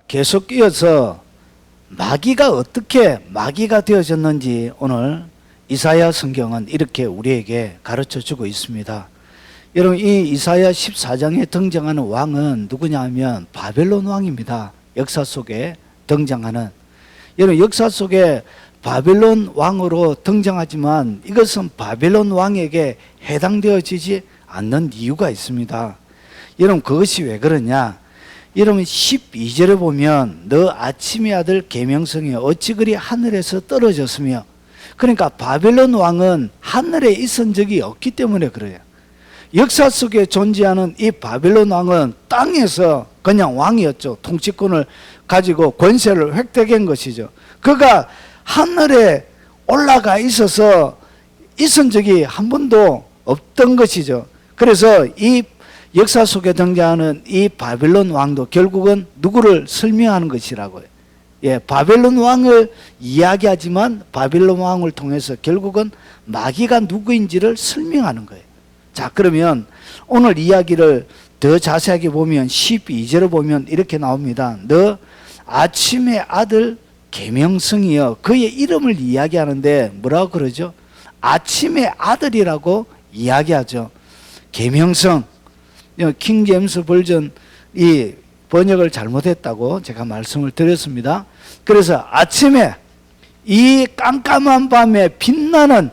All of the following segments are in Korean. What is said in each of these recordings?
계속 이어서 마귀가 어떻게 마귀가 되어졌는지 오늘 이사야 성경은 이렇게 우리에게 가르쳐 주고 있습니다. 여러분, 이 이사야 14장에 등장하는 왕은 누구냐 하면 바벨론 왕입니다. 역사 속에 등장하는, 여러분, 역사 속에 바벨론 왕으로 등장하지만 이것은 바벨론 왕에게 해당되어지지 않는 이유가 있습니다. 여러분, 그것이 왜 그러냐? 여러분, 12절에 보면 너 아침의 아들 계명성이 어찌 그리 하늘에서 떨어졌으며, 그러니까 바벨론 왕은 하늘에 있은 적이 없기 때문에 그래요. 역사 속에 존재하는 이 바벨론 왕은 땅에서 그냥 왕이었죠. 통치권을 가지고 권세를 획득한 것이죠. 그가 하늘에 올라가 있어서 있은 적이 한 번도 없던 것이죠. 그래서 이 역사 속에 등장하는 이 바벨론 왕도 결국은 누구를 설명하는 것이라고요. 예, 바벨론 왕을 이야기하지만 바벨론 왕을 통해서 결국은 마귀가 누구인지를 설명하는 거예요. 자, 그러면 오늘 이야기를 더 자세하게 보면 12절을 보면 이렇게 나옵니다. 너 아침의 아들 계명성이여. 그의 이름을 이야기하는데 뭐라고 그러죠? 아침의 아들이라고 이야기하죠. 계명성. 킹 제임스 버전 이 번역을 잘못했다고 제가 말씀을 드렸습니다. 그래서 아침에 이 깜깜한 밤에 빛나는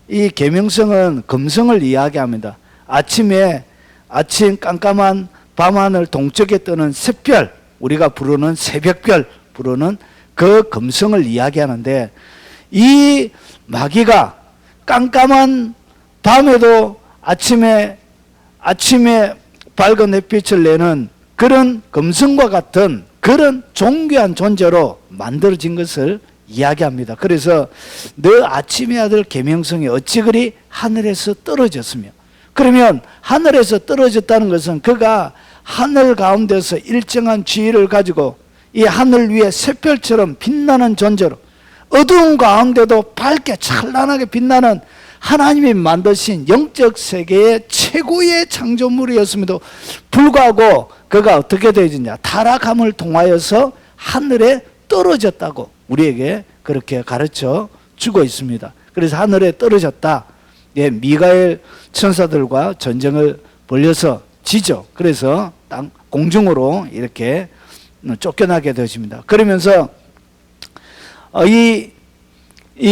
이 계명성은 금성을 이야기합니다. 아침 깜깜한 밤하늘 동쪽에 뜨는 샛별, 우리가 부르는 새벽별 부르는 그 금성을 이야기하는데, 이 마귀가 깜깜한 밤에도 아침에 밝은 햇빛을 내는 그런 금성과 같은 그런 존귀한 존재로 만들어진 것을 이야기합니다. 그래서 너 아침의 아들 계명성이 어찌 그리 하늘에서 떨어졌으며, 그러면 하늘에서 떨어졌다는 것은 그가 하늘 가운데서 일정한 지위를 가지고 이 하늘 위에 샛별처럼 빛나는 존재로 어두운 가운데도 밝게 찬란하게 빛나는 하나님이 만드신 영적 세계의 최고의 창조물이었음에도 불구하고 그가 어떻게 되어지냐? 타락함을 통하여서 하늘에 떨어졌다고 우리에게 그렇게 가르쳐 주고 있습니다. 그래서 하늘에 떨어졌다. 예, 미가엘 천사들과 전쟁을 벌여서 지죠. 그래서 땅 공중으로 이렇게 쫓겨나게 되어집니다. 그러면서 이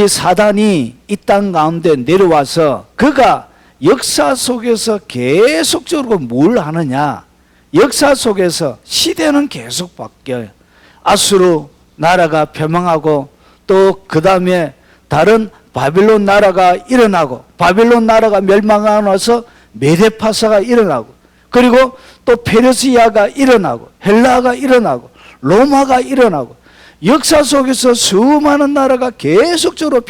사단이 이 땅 가운데 내려와서 그가 역사 속에서 계속적으로 뭘 하느냐? 역사 속에서 시대는 계속 바뀌어요. 아수르 나라가 멸망하고 또 그 다음에 다른 바빌론 나라가 일어나고, 바빌론 나라가 멸망하고 나서 메데파사가 일어나고, 그리고 또 페르시아가 일어나고, 헬라가 일어나고, 로마가 일어나고, 역사 속에서 수많은 나라가 계속적으로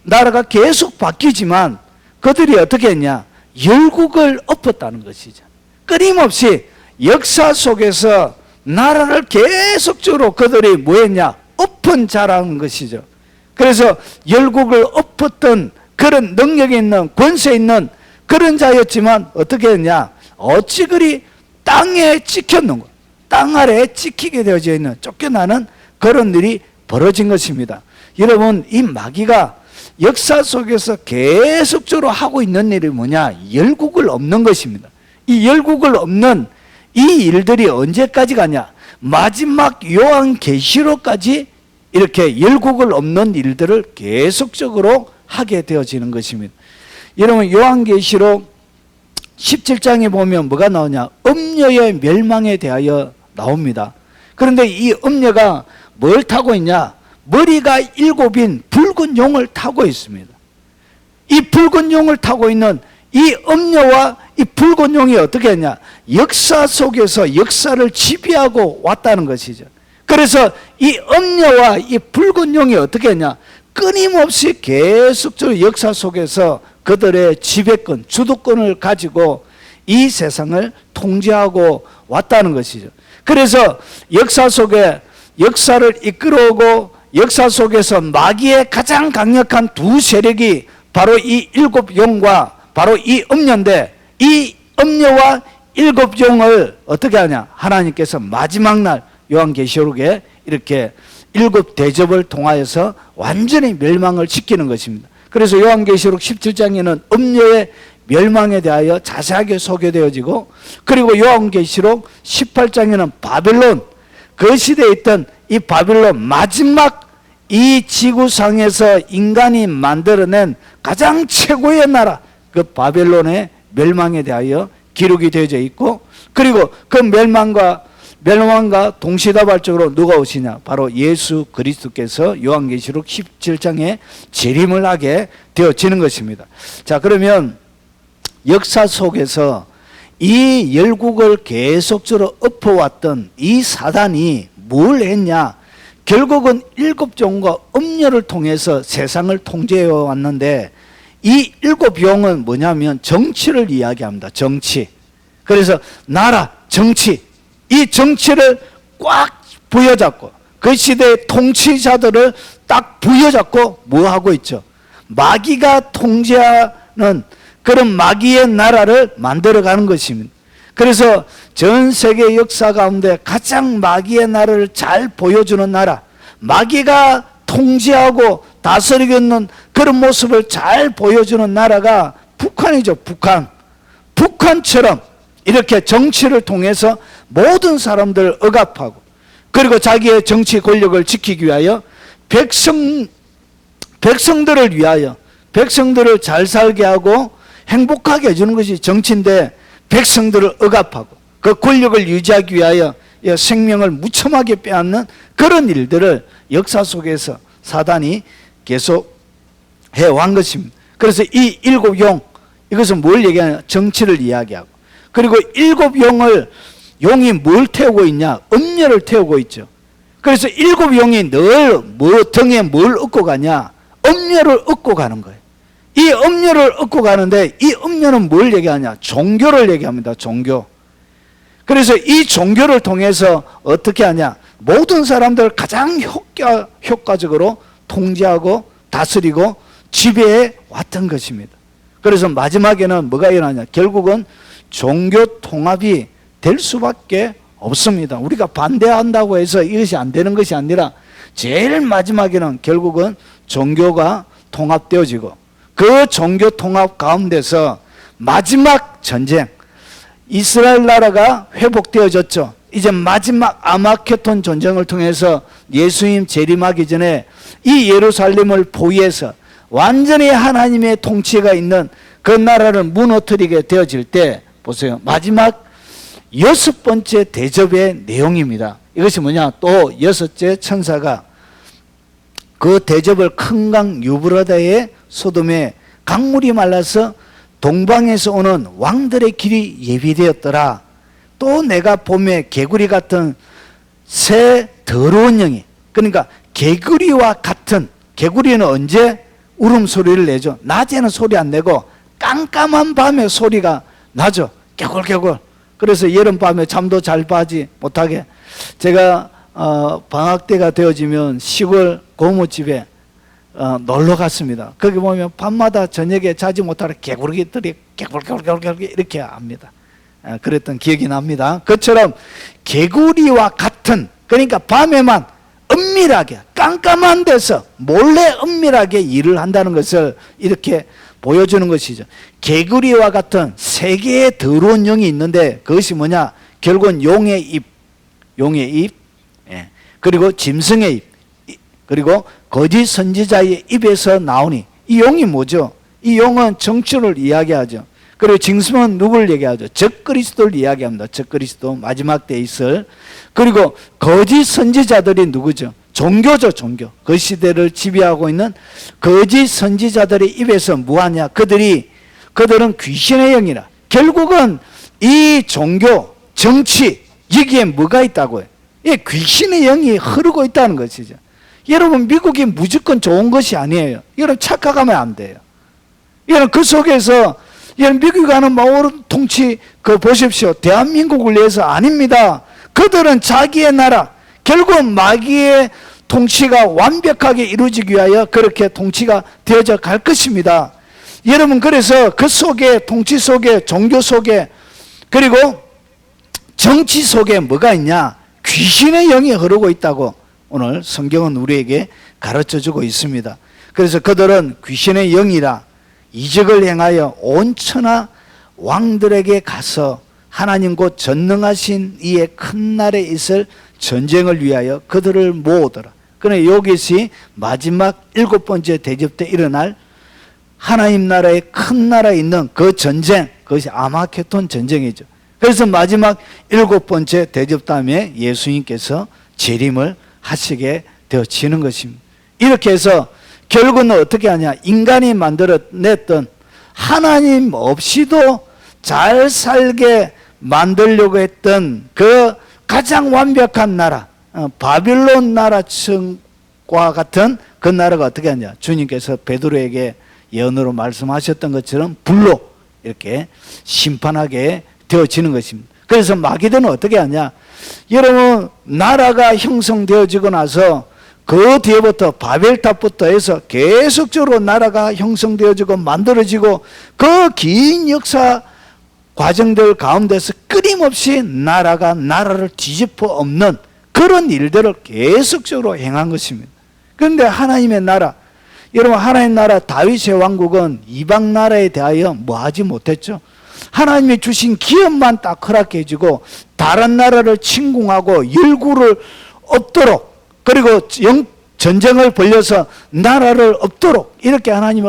나라가 계속 바뀌지만 그들이 어떻게 했냐? 열국을 엎었다는 것이죠. 끊임없이 역사 속에서 나라를 계속적으로 그들이 뭐했냐? 엎은 자라는 것이죠. 그래서 열국을 엎었던 그런 능력이 있는, 권세 있는 그런 자였지만 어떻게 했냐? 어찌 그리 땅에 찍혔는 것, 땅 아래에 찍히게 되어져 있는, 쫓겨나는 그런 일이 벌어진 것입니다. 여러분, 이 마귀가 역사 속에서 계속적으로 하고 있는 일이 뭐냐? 열국을 엎는 것입니다. 이 열국을 엎는 이 일들이 언제까지 가냐? 마지막 요한계시록까지 이렇게 열국을 엎는 일들을 계속적으로 하게 되어지는 것입니다. 여러분, 요한계시록 17장에 보면 뭐가 나오냐? 음녀의 멸망에 대하여 나옵니다. 그런데 이 음녀가 뭘 타고 있냐? 머리가 7인 붉은 용을 타고 있습니다. 이 붉은 용을 타고 있는 이 음녀와 이 붉은 용이 어떻게 했냐? 역사 속에서 역사를 지배하고 왔다는 것이죠. 그래서 이 음녀와 이 붉은 용이 어떻게 했냐? 끊임없이 계속적으로 역사 속에서 그들의 지배권, 주도권을 가지고 이 세상을 통제하고 왔다는 것이죠. 그래서 역사 속에 역사를 이끌어오고 역사 속에서 마귀의 가장 강력한 두 세력이 바로 이 7 용과 바로 이 음녀인데, 이 음녀와 일곱 용을 어떻게 하냐? 하나님께서 마지막 날 요한계시록에 이렇게 일곱 대접을 통하여서 완전히 멸망을 시키는 것입니다. 그래서 요한계시록 17장에는 음녀의 멸망에 대하여 자세하게 소개되어지고, 그리고 요한계시록 18장에는 바벨론, 그 시대에 있던 이 바벨론, 마지막 이 지구상에서 인간이 만들어낸 가장 최고의 나라, 그 바벨론의 멸망에 대하여 기록이 되어져 있고, 그리고 그 멸망과 동시다발적으로 누가 오시냐? 바로 예수 그리스도께서 요한계시록 17장에 재림을 하게 되어지는 것입니다. 자, 그러면 역사 속에서 이 열국을 계속적으로 엎어왔던 이 사단이 뭘 했냐? 결국은 일곱 종과 음녀를 통해서 세상을 통제해 왔는데, 이 일곱 용은 뭐냐면 정치를 이야기합니다. 정치. 그래서 나라, 정치, 이 정치를 꽉 부여잡고 그 시대의 통치자들을 딱 부여잡고 뭐 하고 있죠? 마귀가 통제하는 그런 마귀의 나라를 만들어가는 것입니다. 그래서 전 세계 역사 가운데 가장 마귀의 나라를 잘 보여주는 나라, 마귀가 통제하고 다스리고 있는 그런 모습을 잘 보여주는 나라가 북한이죠. 북한처럼 이렇게 정치를 통해서 모든 사람들을 억압하고, 그리고 자기의 정치 권력을 지키기 위하여 백성들을 위하여 백성들을 잘 살게 하고 행복하게 해주는 것이 정치인데, 백성들을 억압하고 그 권력을 유지하기 위하여 생명을 무참하게 빼앗는 그런 일들을 역사 속에서 사단이 계속 해온 것입니다. 그래서 이 일곱 용, 이것은 뭘 얘기하냐? 정치를 이야기하고, 그리고 일곱 용이 뭘 태우고 있냐? 음녀를 태우고 있죠. 그래서 일곱 용이 늘 등에 뭘 얻고 가냐? 음녀를 얻고 가는 거예요. 이 음녀를 얻고 가는데, 이 음녀는 뭘 얘기하냐? 종교를 얘기합니다. 종교. 그래서 이 종교를 통해서 어떻게 하냐? 모든 사람들을 가장 효과적으로 통제하고 다스리고 지배해 왔던 것입니다. 그래서 마지막에는 뭐가 일어나냐? 결국은 종교 통합이 될 수밖에 없습니다. 우리가 반대한다고 해서 이것이 안 되는 것이 아니라, 제일 마지막에는 결국은 종교가 통합되어지고, 그 종교 통합 가운데서 마지막 전쟁, 이스라엘 나라가 회복되어졌죠. 이제 마지막 아마케톤 전쟁을 통해서 예수님 재림하기 전에 이 예루살렘을 포위해서 완전히 하나님의 통치가 있는 그 나라를 무너뜨리게 되어질 때, 보세요, 마지막 여섯 번째 대접의 내용입니다. 이것이 뭐냐? 또 여섯째 천사가 그 대접을 큰 강 유브라다의 소돔에 강물이 말라서 동방에서 오는 왕들의 길이 예비되었더라. 또 내가 봄에 개구리 같은 새 더러운 영이, 그러니까 개구리와 같은, 개구리는 언제 울음소리를 내죠? 낮에는 소리 안 내고 깜깜한 밤에 소리가 나죠. 개굴개굴. 그래서 여름밤에 잠도 잘 자지 못하게, 제가 방학 때가 되어지면 시골 고모집에 놀러 갔습니다. 거기 보면 밤마다 저녁에 자지 못하는 개구리들이 개굴개굴 이렇게 합니다. 그랬던 기억이 납니다. 그처럼 개구리와 같은, 그러니까 밤에만 은밀하게 깜깜한 데서 몰래 은밀하게 일을 한다는 것을 이렇게 보여주는 것이죠. 개구리와 같은 세 개의 더러운 영이 있는데, 그것이 뭐냐? 결국은 용의 입, 그리고 짐승의 입, 그리고 거짓 선지자의 입에서 나오니, 이 용이 뭐죠? 이 용은 정치를 이야기하죠. 그리고 짐승은 누구를 얘기하죠? 적그리스도를 이야기합니다. 적그리스도, 마지막 때에 있을. 그리고 거짓 선지자들이 누구죠? 종교죠, 종교. 그 시대를 지배하고 있는 거짓 선지자들의 입에서 뭐하냐? 그들은 귀신의 영이라. 결국은 이 종교, 정치, 여기에 뭐가 있다고요? 이 귀신의 영이 흐르고 있다는 것이죠. 여러분, 미국이 무조건 좋은 것이 아니에요. 여러분, 착각하면 안 돼요. 여러분, 그 속에서 미국이 하는 마오르 통치, 보십시오. 대한민국을 위해서 아닙니다. 그들은 자기의 나라, 결국은 마귀의 통치가 완벽하게 이루어지기 위하여 그렇게 통치가 되어져 갈 것입니다. 여러분, 그래서 그 속에, 통치 속에, 종교 속에 그리고 정치 속에 뭐가 있냐? 귀신의 영이 흐르고 있다고 오늘 성경은 우리에게 가르쳐주고 있습니다. 그래서 그들은 귀신의 영이라 이적을 행하여 온 천하 왕들에게 가서 하나님 곧 전능하신 이의 큰 날에 있을 전쟁을 위하여 그들을 모으더라. 그러나 이것이 마지막 7번째 대접 때 일어날 하나님 나라의 큰 나라에 있는 그 전쟁, 그것이 아마케톤 전쟁이죠. 그래서 마지막 7번째 대접 다음에 예수님께서 재림을 하시게 되어지는 것입니다. 이렇게 해서 결국은 어떻게 하냐? 인간이 만들어냈던 하나님 없이도 잘 살게 만들려고 했던 그 가장 완벽한 나라, 바빌론 나라층과 같은 그 나라가 어떻게 하냐? 주님께서 베드로에게 예언으로 말씀하셨던 것처럼 불로 이렇게 심판하게 되어지는 것입니다. 그래서 마귀들은 어떻게 하냐? 여러분, 나라가 형성되어지고 나서 그 뒤에부터 바벨탑부터 해서 계속적으로 나라가 형성되어지고 만들어지고 그 긴 역사 과정들 가운데서 끊임없이 나라가 나라를 뒤집어 엎는 그런 일들을 계속적으로 행한 것입니다. 그런데 하나님의 나라, 여러분, 하나님 나라 다윗의 왕국은 이방 나라에 대하여 뭐 하지 못했죠? 하나님이 주신 기업만 딱 허락해 주고 다른 나라를 침공하고 열구를 엎도록, 그리고 전쟁을 벌려서 나라를 엎도록 이렇게 하나님이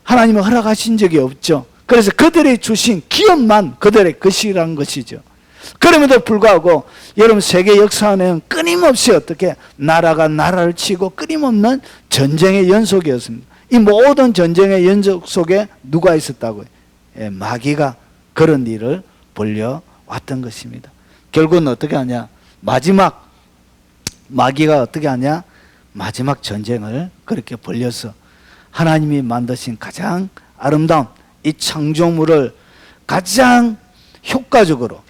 하나님은 허락하신 적이 없죠. 그래서 그들이 주신 기업만 그들의 것이라는 것이죠. 그럼에도 불구하고 여러분, 세계 역사는 끊임없이 어떻게 나라가 나라를 치고 끊임없는 전쟁의 연속이었습니다. 이 모든 전쟁의 연속 속에 누가 있었다고요? 마귀가 그런 일을 벌려왔던 것입니다. 결국은 어떻게 하냐? 마귀가 어떻게 하냐? 마지막 전쟁을 그렇게 벌려서 하나님이 만드신 가장 아름다운 이 창조물을 가장 효과적으로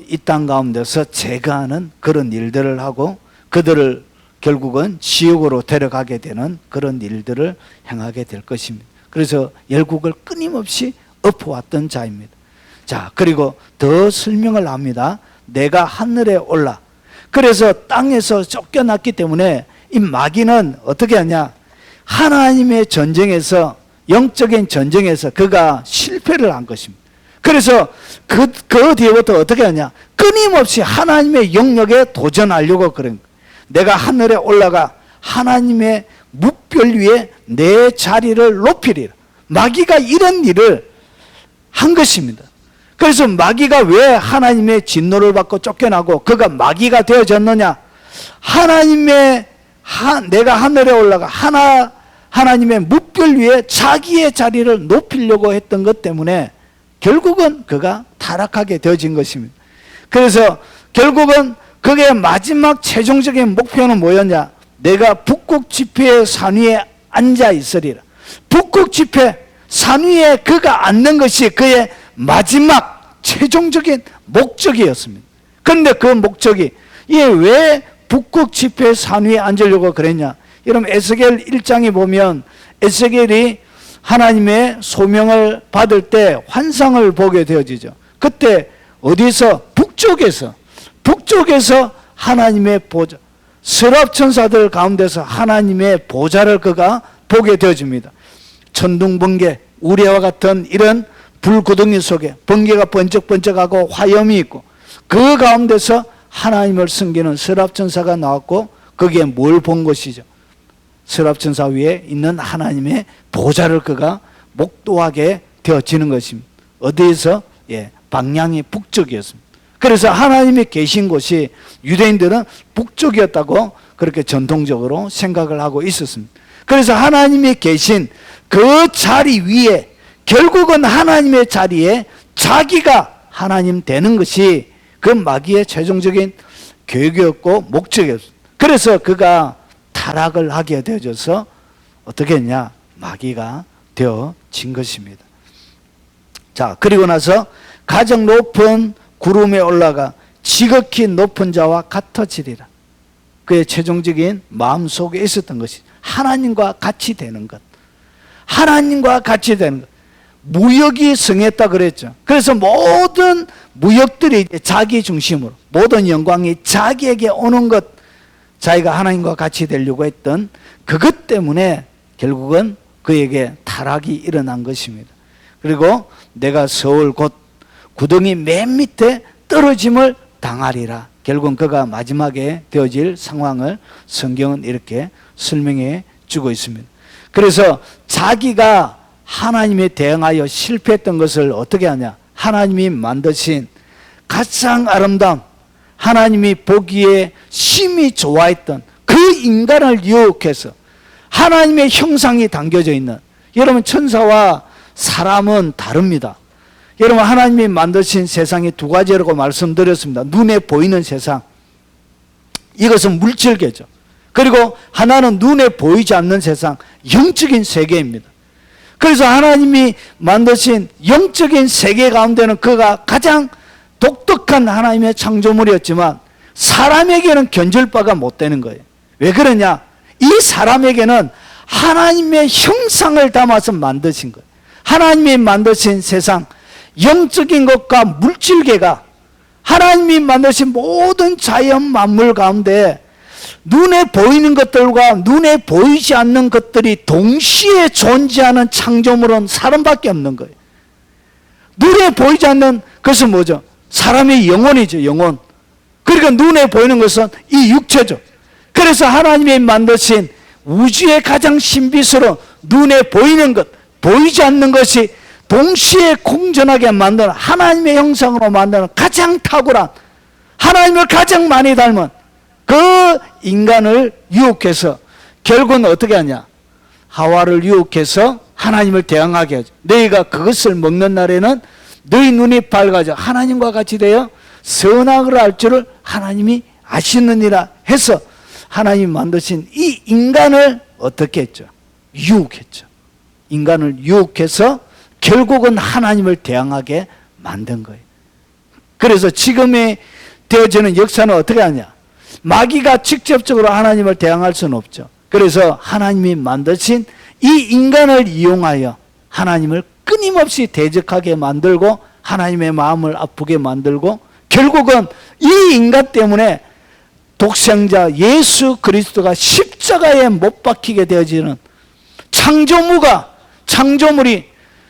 이 땅 가운데서 제거하는 그런 일들을 하고 그들을 결국은 지옥으로 데려가게 되는 그런 일들을 행하게 될 것입니다. 그래서 열국을 끊임없이 엎어왔던 자입니다. 자, 그리고 더 설명을 합니다. 내가 하늘에 올라. 그래서 땅에서 쫓겨났기 때문에 이 마귀는 어떻게 하냐? 하나님의 전쟁에서, 영적인 전쟁에서 그가 실패를 한 것입니다. 그래서 그 뒤에부터 어떻게 하냐? 끊임없이 하나님의 영역에 도전하려고 그런 거예요. 내가 하늘에 올라가 하나님의 뭇별 위에 내 자리를 높이리라. 마귀가 이런 일을 한 것입니다. 그래서 마귀가 왜 하나님의 진노를 받고 쫓겨나고 그가 마귀가 되어졌느냐? 내가 하늘에 올라가 하나님의 뭇별 위에 자기의 자리를 높이려고 했던 것 때문에 결국은 그가 타락하게 되어진 것입니다. 그래서 결국은 그게 마지막 최종적인 목표는 뭐였냐? 내가 북극 지폐의 산 위에 앉아 있으리라. 북극 지폐 산 위에 그가 앉는 것이 그의 마지막 최종적인 목적이었습니다. 그런데 그 목적이 왜 북극 지폐 산 위에 앉으려고 그랬냐? 여러분, 에스겔 1장에 보면 에스겔이 하나님의 소명을 받을 때 환상을 보게 되어지죠. 그때 어디서? 북쪽에서 하나님의 보좌, 서랍 천사들 가운데서 하나님의 보좌를 그가 보게 되어집니다. 천둥번개, 우레와 같은 이런 불구덩이 속에 번개가 번쩍번쩍하고 화염이 있고 그 가운데서 하나님을 섬기는 서랍 천사가 나왔고 거기에 뭘 본 것이죠? 서랍 천사 위에 있는 하나님의 보좌를 그가 목도하게 되어지는 것입니다. 어디에서? 방향이 북쪽이었습니다. 그래서 하나님이 계신 곳이 유대인들은 북쪽이었다고 그렇게 전통적으로 생각을 하고 있었습니다. 그래서 하나님이 계신 그 자리 위에 결국은 하나님의 자리에 자기가 하나님 되는 것이 그 마귀의 최종적인 계획이었고 목적이었습니다. 그래서 그가 타락을 하게 되어져서 어떻게 했냐? 마귀가 되어진 것입니다. 자, 그리고 나서 가장 높은 구름에 올라가 지극히 높은 자와 같아지리라. 그의 최종적인 마음속에 있었던 것이 하나님과 같이 되는 것. 하나님과 같이 되는 것. 무역이 성했다 그랬죠. 그래서 모든 무역들이 자기 중심으로, 모든 영광이 자기에게 오는 것, 자기가 하나님과 같이 되려고 했던 그것 때문에 결국은 그에게 타락이 일어난 것입니다. 그리고 내가 서울 곧 구덩이 맨 밑에 떨어짐을 당하리라. 결국은 그가 마지막에 되어질 상황을 성경은 이렇게 설명해 주고 있습니다. 그래서 자기가 하나님에 대응하여 실패했던 것을 어떻게 하냐? 하나님이 만드신 가장 아름다운, 하나님이 보기에 심히 좋아했던 그 인간을 유혹해서 하나님의 형상이 담겨져 있는, 여러분 천사와 사람은 다릅니다. 여러분 하나님이 만드신 세상이 두 가지라고 말씀드렸습니다. 눈에 보이는 세상, 이것은 물질계죠. 그리고 하나는 눈에 보이지 않는 세상, 영적인 세계입니다. 그래서 하나님이 만드신 영적인 세계 가운데는 그가 가장 독특한 하나님의 창조물이었지만 사람에게는 견줄 바가 못 되는 거예요. 왜 그러냐? 이 사람에게는 하나님의 형상을 담아서 만드신 거예요. 하나님이 만드신 세상, 영적인 것과 물질계가, 하나님이 만드신 모든 자연 만물 가운데 눈에 보이는 것들과 눈에 보이지 않는 것들이 동시에 존재하는 창조물은 사람밖에 없는 거예요. 눈에 보이지 않는 것은 뭐죠? 사람의 영혼이죠, 영혼. 그러니까 눈에 보이는 것은 이 육체죠. 그래서 하나님이 만드신 우주의 가장 신비스러운 눈에 보이는 것, 보이지 않는 것이 동시에 공존하게 만드는, 하나님의 형상으로 만드는 가장 탁월한, 하나님을 가장 많이 닮은 그 인간을 유혹해서 결국은 어떻게 하냐? 하와를 유혹해서 하나님을 대항하게 하죠. 너희가 그것을 먹는 날에는 너희 눈이 밝아져 하나님과 같이 되어 선악을 알 줄을 하나님이 아시느니라 해서 하나님이 만드신 이 인간을 어떻게 했죠? 유혹했죠. 인간을 유혹해서 결국은 하나님을 대항하게 만든 거예요. 그래서 지금의 되어지는 역사는 어떻게 하냐? 마귀가 직접적으로 하나님을 대항할 수는 없죠. 그래서 하나님이 만드신 이 인간을 이용하여 하나님을 끊임없이 대적하게 만들고 하나님의 마음을 아프게 만들고 결국은 이 인간 때문에 독생자 예수 그리스도가 십자가에 못 박히게 되어지는, 창조물이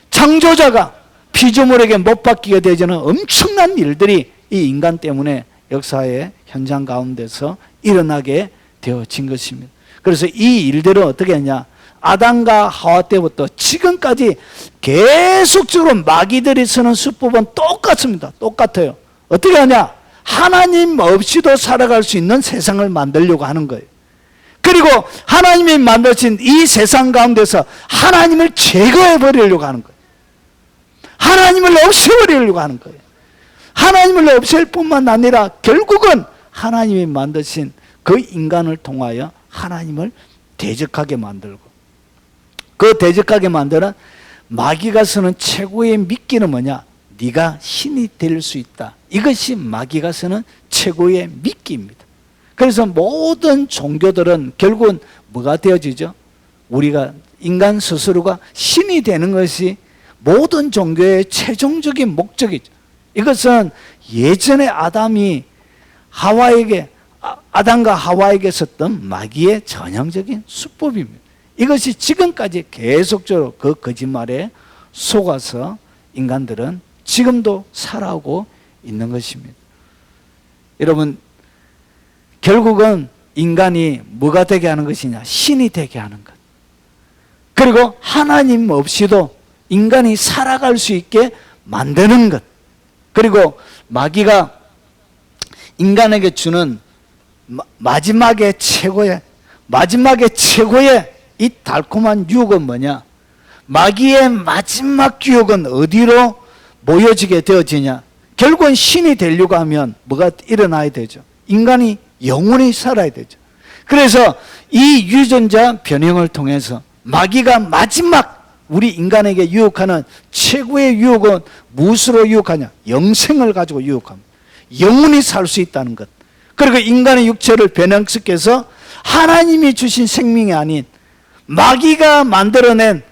창조자가 피조물에게 못 박히게 되어지는 엄청난 일들이 이 인간 때문에 역사의 현장 가운데서 일어나게 되어진 것입니다. 그래서 이 일들은 어떻게 했냐? 아담과 하와 때부터 지금까지 계속적으로 마귀들이 쓰는 수법은 똑같습니다. 똑같아요. 어떻게 하냐? 하나님 없이도 살아갈 수 있는 세상을 만들려고 하는 거예요. 그리고 하나님이 만드신 이 세상 가운데서 하나님을 제거해 버리려고 하는 거예요. 하나님을 없애버리려고 하는 거예요. 하나님을 없앨 뿐만 아니라 결국은 하나님이 만드신 그 인간을 통하여 하나님을 대적하게 만들고, 그 대적하게 만드는 마귀가 쓰는 최고의 미끼는 뭐냐? 네가 신이 될 수 있다. 이것이 마귀가 쓰는 최고의 미끼입니다. 그래서 모든 종교들은 결국은 뭐가 되어지죠? 우리가 인간 스스로가 신이 되는 것이 모든 종교의 최종적인 목적이죠. 이것은 예전에 아담과 하와에게 썼던 마귀의 전형적인 수법입니다. 이것이 지금까지 계속적으로 그 거짓말에 속아서 인간들은 지금도 살아오고 있는 것입니다. 여러분, 결국은 인간이 뭐가 되게 하는 것이냐? 신이 되게 하는 것. 그리고 하나님 없이도 인간이 살아갈 수 있게 만드는 것. 그리고 마귀가 인간에게 주는 마지막의 최고의 이 달콤한 유혹은 뭐냐? 마귀의 마지막 유혹은 어디로 모여지게 되어지냐? 결국은 신이 되려고 하면 뭐가 일어나야 되죠? 인간이 영원히 살아야 되죠. 그래서 이 유전자 변형을 통해서 마귀가 마지막 우리 인간에게 유혹하는 최고의 유혹은 무엇으로 유혹하냐? 영생을 가지고 유혹합니다. 영원히 살 수 있다는 것. 그리고 인간의 육체를 변형시켜서 하나님이 주신 생명이 아닌 마귀가 만들어낸,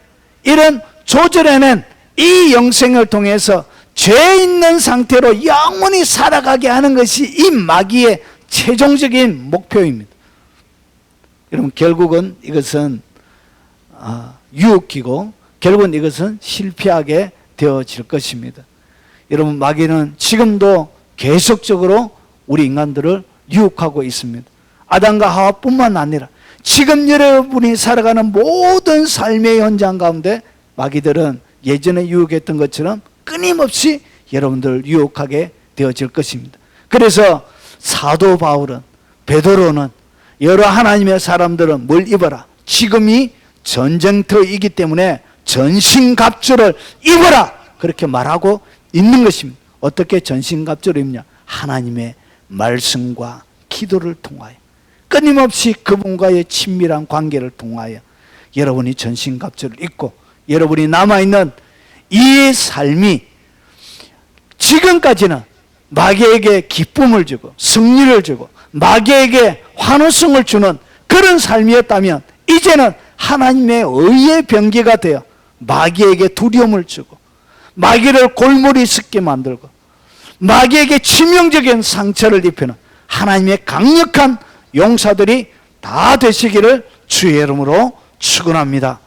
이런 조절해낸 이 영생을 통해서 죄 있는 상태로 영원히 살아가게 하는 것이 이 마귀의 최종적인 목표입니다. 여러분, 결국은 이것은 유혹이고 결국은 이것은 실패하게 되어질 것입니다. 여러분, 마귀는 지금도 계속적으로 우리 인간들을 유혹하고 있습니다. 아담과 하와뿐만 아니라 지금 여러분이 살아가는 모든 삶의 현장 가운데 마귀들은 예전에 유혹했던 것처럼 끊임없이 여러분들을 유혹하게 되어질 것입니다. 그래서 사도 바울은, 베드로는, 여러 하나님의 사람들은 뭘 입어라? 지금이 전쟁터이기 때문에 전신갑주를 입어라! 그렇게 말하고 있는 것입니다. 어떻게 전신갑주를 입냐? 하나님의 말씀과 기도를 통하여, 끊임없이 그분과의 친밀한 관계를 통하여 여러분이 전신갑주를 입고 여러분이 남아있는 이 삶이 지금까지는 마귀에게 기쁨을 주고 승리를 주고 마귀에게 환호성을 주는 그런 삶이었다면 이제는 하나님의 의의 병기가 되어 마귀에게 두려움을 주고 마귀를 골머리 썩게 만들고 마귀에게 치명적인 상처를 입히는 하나님의 강력한 용사들이 다 되시기를 주의 이름으로 축원합니다.